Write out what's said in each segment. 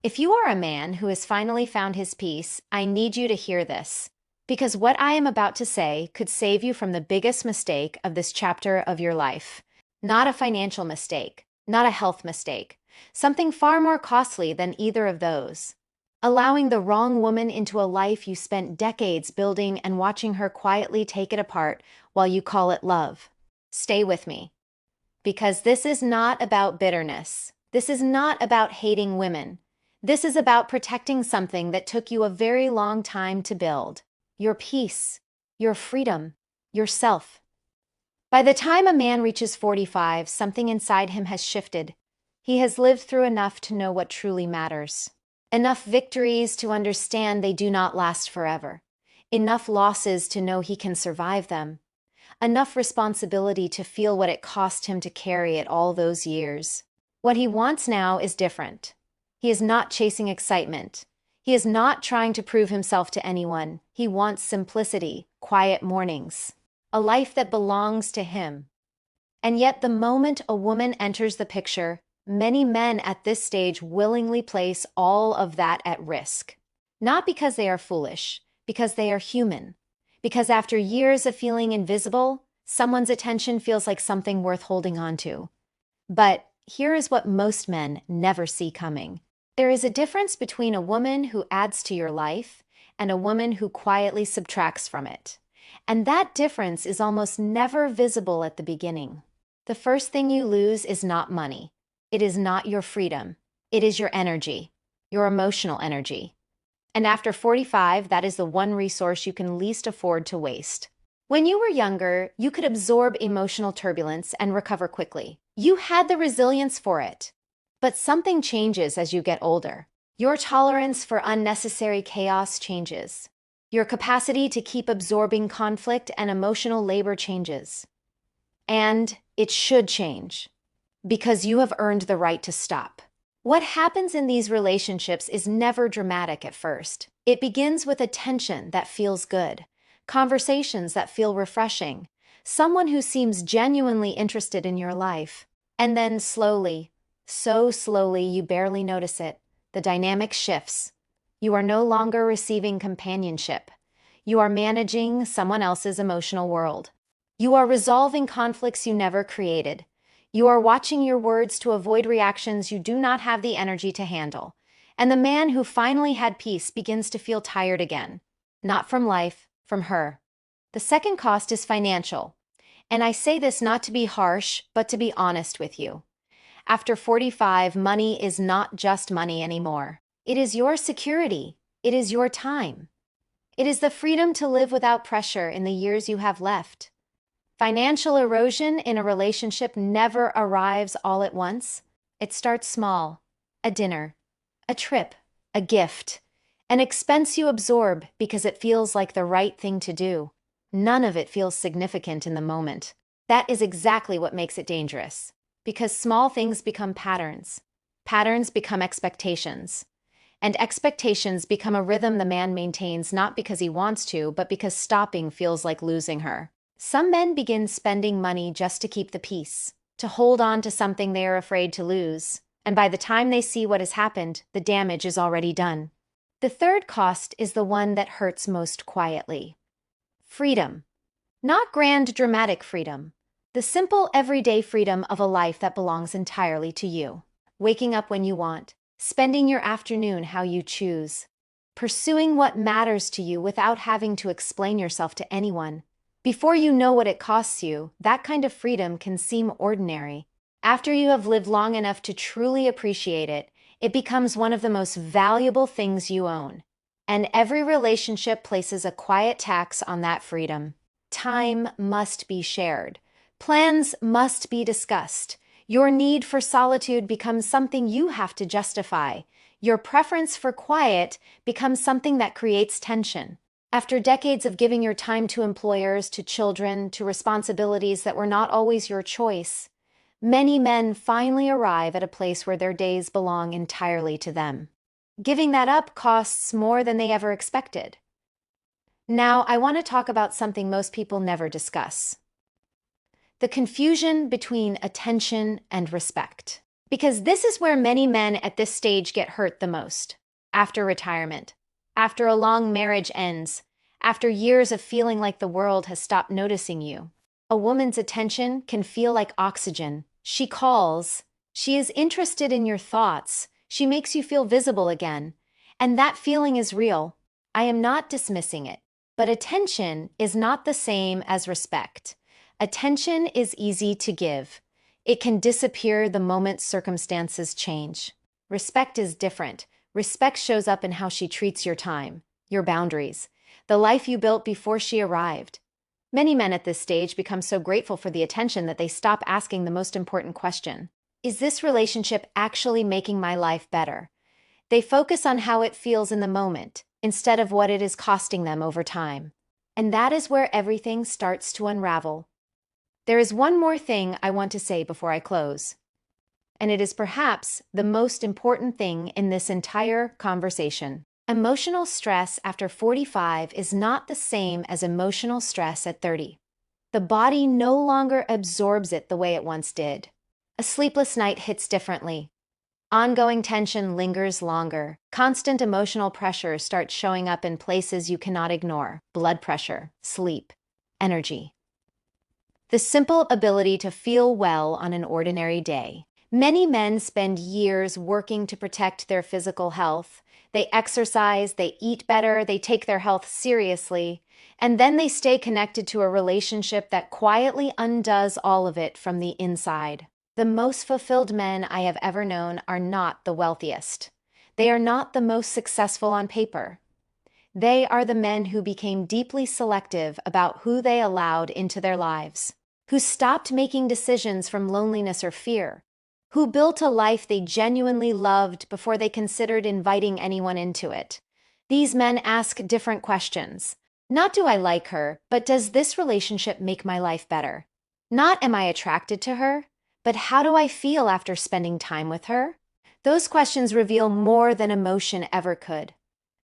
If you are a man who has finally found his peace, I need you to hear this. Because what I am about to say could save you from the biggest mistake of this chapter of your life. Not a financial mistake, not a health mistake, something far more costly than either of those. Allowing the wrong woman into a life you spent decades building and watching her quietly take it apart while you call it love. Stay with me. Because this is not about bitterness. This is not about hating women. This is about protecting something that took you a very long time to build. Your peace, your freedom, yourself. By the time a man reaches 45, something inside him has shifted. He has lived through enough to know what truly matters. Enough victories to understand they do not last forever. Enough losses to know he can survive them. Enough responsibility to feel what it cost him to carry it all those years. What he wants now is different. He is not chasing excitement. He is not trying to prove himself to anyone. He wants simplicity, quiet mornings, a life that belongs to him. And yet the moment a woman enters the picture, many men at this stage willingly place all of that at risk. Not because they are foolish, because they are human. Because after years of feeling invisible, someone's attention feels like something worth holding on to. But here is what most men never see coming. There is a difference between a woman who adds to your life and a woman who quietly subtracts from it. And that difference is almost never visible at the beginning. The first thing you lose is not money. It is not your freedom. It is your energy, your emotional energy. And after 45, that is the one resource you can least afford to waste. When you were younger, you could absorb emotional turbulence and recover quickly. You had the resilience for it. But something changes as you get older. Your tolerance for unnecessary chaos changes. Your capacity to keep absorbing conflict and emotional labor changes. And it should change, because you have earned the right to stop. What happens in these relationships is never dramatic at first. It begins with a tension that feels good, conversations that feel refreshing, someone who seems genuinely interested in your life. And then slowly, so slowly you barely notice it, the dynamic shifts. You are no longer receiving companionship. You are managing someone else's emotional world. You are resolving conflicts you never created. You are watching your words to avoid reactions you do not have the energy to handle. And the man who finally had peace begins to feel tired again. Not from life, from her. The second cost is financial. And I say this not to be harsh, but to be honest with you. After 45, money is not just money anymore. It is your security. It is your time. It is the freedom to live without pressure in the years you have left. Financial erosion in a relationship never arrives all at once. It starts small. A dinner, a trip, a gift, an expense you absorb because it feels like the right thing to do. None of it feels significant in the moment. That is exactly what makes it dangerous. Because small things become patterns. Patterns become expectations. And expectations become a rhythm the man maintains not because he wants to, but because stopping feels like losing her. Some men begin spending money just to keep the peace, to hold on to something they are afraid to lose. And by the time they see what has happened, the damage is already done. The third cost is the one that hurts most quietly. Freedom. Not grand, dramatic freedom. The simple, everyday freedom of a life that belongs entirely to you. Waking up when you want, spending your afternoon how you choose, pursuing what matters to you without having to explain yourself to anyone. Before you know what it costs you, that kind of freedom can seem ordinary. After you have lived long enough to truly appreciate it, it becomes one of the most valuable things you own. And every relationship places a quiet tax on that freedom. Time must be shared. Plans must be discussed. Your need for solitude becomes something you have to justify. Your preference for quiet becomes something that creates tension. After decades of giving your time to employers, to children, to responsibilities that were not always your choice, many men finally arrive at a place where their days belong entirely to them. Giving that up costs more than they ever expected. Now, I want to talk about something most people never discuss. The confusion between attention and respect. Because this is where many men at this stage get hurt the most. After retirement, after a long marriage ends, after years of feeling like the world has stopped noticing you. A woman's attention can feel like oxygen. She calls. She is interested in your thoughts. She makes you feel visible again. And that feeling is real. I am not dismissing it. But attention is not the same as respect. Attention is easy to give. It can disappear the moment circumstances change. Respect is different. Respect shows up in how she treats your time, your boundaries, the life you built before she arrived. Many men at this stage become so grateful for the attention that they stop asking the most important question. Is this relationship actually making my life better? They focus on how it feels in the moment, instead of what it is costing them over time. And that is where everything starts to unravel. There is one more thing I want to say before I close. And it is perhaps the most important thing in this entire conversation. Emotional stress after 45 is not the same as emotional stress at 30. The body no longer absorbs it the way it once did. A sleepless night hits differently. Ongoing tension lingers longer. Constant emotional pressure starts showing up in places you cannot ignore: blood pressure, sleep, energy. The simple ability to feel well on an ordinary day. Many men spend years working to protect their physical health. They exercise, they eat better, they take their health seriously, and then they stay connected to a relationship that quietly undoes all of it from the inside. The most fulfilled men I have ever known are not the wealthiest. They are not the most successful on paper. They are the men who became deeply selective about who they allowed into their lives, who stopped making decisions from loneliness or fear, who built a life they genuinely loved before they considered inviting anyone into it. These men ask different questions. Not do I like her, but does this relationship make my life better? Not am I attracted to her, but how do I feel after spending time with her? Those questions reveal more than emotion ever could.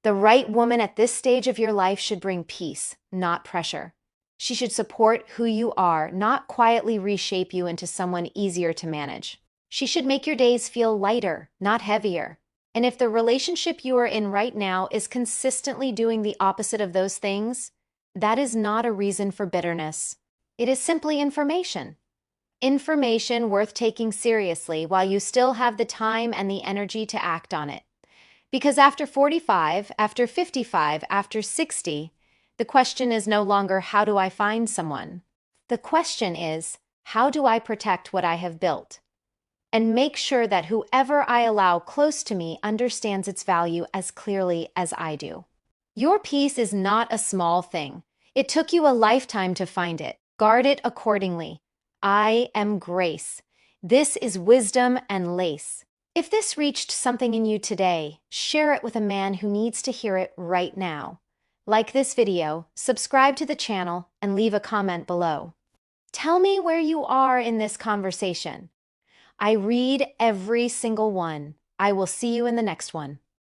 The right woman at this stage of your life should bring peace, not pressure. She should support who you are, not quietly reshape you into someone easier to manage. She should make your days feel lighter, not heavier. And if the relationship you are in right now is consistently doing the opposite of those things, that is not a reason for bitterness. It is simply information. Information worth taking seriously while you still have the time and the energy to act on it. Because after 45, after 55, after 60, the question is no longer how do I find someone? The question is, how do I protect what I have built? And make sure that whoever I allow close to me understands its value as clearly as I do. Your peace is not a small thing. It took you a lifetime to find it. Guard it accordingly. I am grace. This is wisdom and lace. If this reached something in you today, share it with a man who needs to hear it right now. Like this video, subscribe to the channel, and leave a comment below. Tell me where you are in this conversation. I read every single one. I will see you in the next one.